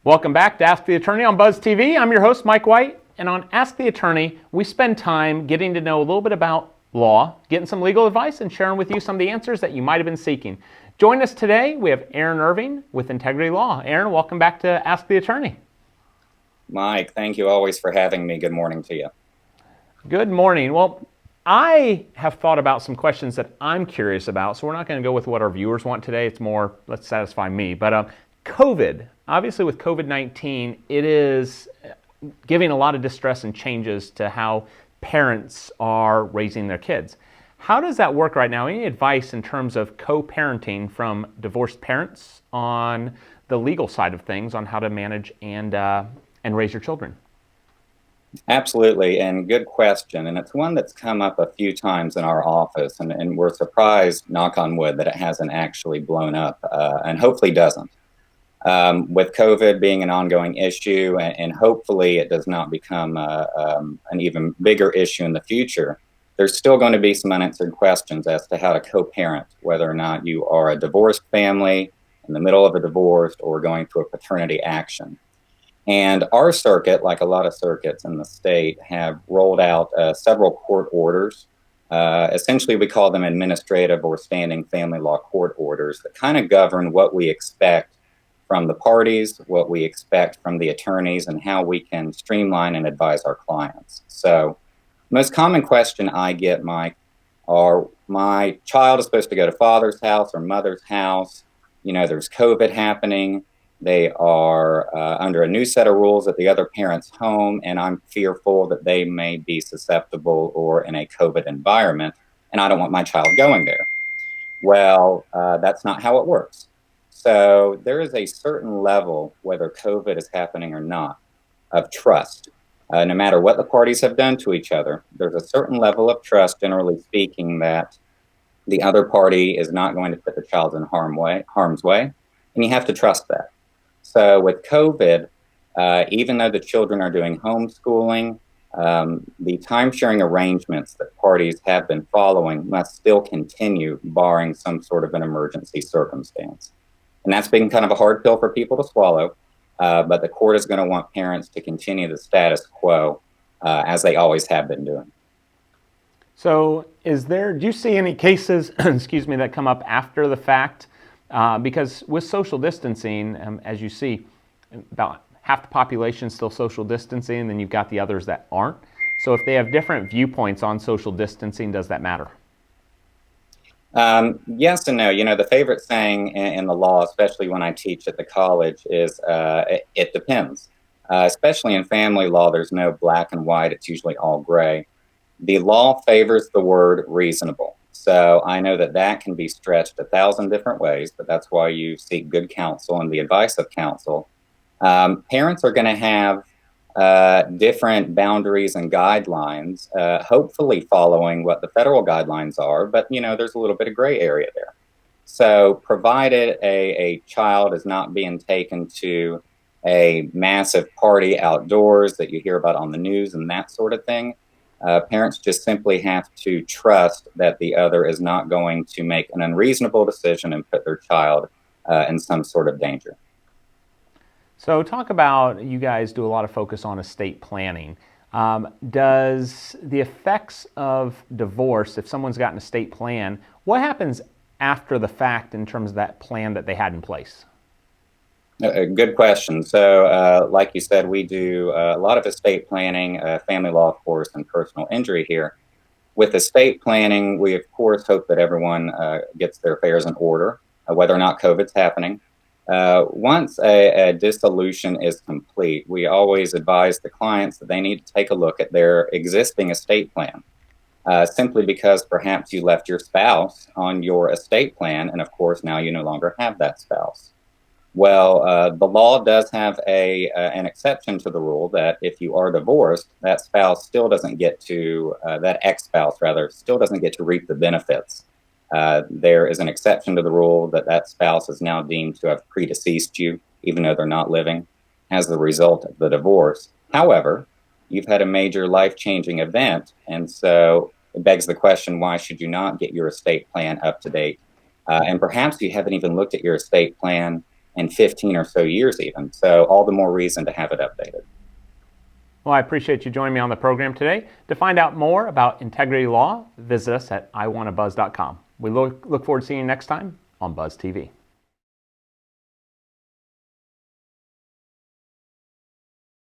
Welcome back to Ask the Attorney on Buzz TV. I'm your host, Mike White, and on Ask the Attorney, we spend time getting to know a little bit about law, getting some legal advice, and sharing with you some of the answers that you might have been seeking. Join us today. We have Aaron Irving with Integrity Law. Aaron, welcome back to Ask the Attorney. Mike, thank you always for having me. Good morning to you. Good morning. Well, I have thought about some questions that I'm curious about, so we're not going to go with what our viewers want today. It's more, let's satisfy me. But COVID, obviously with COVID-19, it is giving a lot of distress and changes to how parents are raising their kids. How does that work right now? Any advice in terms of co-parenting from divorced parents on the legal side of things on how to manage and raise your children? Absolutely, and good question. And it's one that's come up a few times in our office, and we're surprised, knock on wood, that it hasn't actually blown up, and hopefully doesn't. With COVID being an ongoing issue, and hopefully it does not become an even bigger issue in the future, there's still going to be some unanswered questions as to how to co-parent, whether or not you are a divorced family in the middle of a divorce or going through a paternity action. And our circuit, like a lot of circuits in the state, have rolled out several court orders. Essentially, we call them administrative or standing family law court orders that kind of govern what we expect from the parties, what we expect from the attorneys, and how we can streamline and advise our clients. So, most common question I get, Mike, are my child is supposed to go to father's house or mother's house. You know, there's COVID happening. They are under a new set of rules at the other parent's home, and I'm fearful that they may be susceptible or in a COVID environment, and I don't want my child going there. Well, that's not how it works. So there is a certain level, whether COVID is happening or not, of trust. No matter what the parties have done to each other, there's a certain level of trust, generally speaking, that the other party is not going to put the child in harm's way, and you have to trust that. So with COVID, even though the children are doing homeschooling, the time-sharing arrangements that parties have been following must still continue, barring some sort of an emergency circumstance. And that's been kind of a hard pill for people to swallow, but the court is going to want parents to continue the status quo as they always have been doing. So do you see any cases, excuse me, that come up after the fact? Because with social distancing, as you see, about half the population is still social distancing, and then you've got the others that aren't. So if they have different viewpoints on social distancing, does that matter? Yes and no. You know, the favorite saying in the law, especially when I teach at the college, is it depends. Especially in family law, there's no black and white. It's usually all gray. The law favors the word reasonable. So I know that that can be stretched 1,000 different ways, but that's why you seek good counsel and the advice of counsel. Parents are going to have different boundaries and guidelines, hopefully following what the federal guidelines are, but you know, there's a little bit of gray area there. So provided a child is not being taken to a massive party outdoors that you hear about on the news and that sort of thing, parents just simply have to trust that the other is not going to make an unreasonable decision and put their child in some sort of danger. So talk about, you guys do a lot of focus on estate planning. Does the effects of divorce, if someone's got an estate plan, what happens after the fact in terms of that plan that they had in place? Good question. So, like you said, we do a lot of estate planning, family law, of course, and personal injury here. With estate planning, we, of course, hope that everyone gets their affairs in order, whether or not COVID's happening. Once a dissolution is complete, we always advise the clients that they need to take a look at their existing estate plan, simply because perhaps you left your spouse on your estate plan, and of course, now you no longer have that spouse. Well, the law does have an exception to the rule that if you are divorced, that spouse still doesn't get to, that ex-spouse rather, still doesn't get to reap the benefits. There is an exception to the rule that spouse is now deemed to have predeceased you, even though they're not living, as the result of the divorce. However, you've had a major life-changing event, and so it begs the question, why should you not get your estate plan up to date? And perhaps you haven't even looked at your estate plan in 15 or so years even. So all the more reason to have it updated. Well, I appreciate you joining me on the program today. To find out more about integrity law, visit us at iwantabuzz.com. We look forward to seeing you next time on Buzz TV.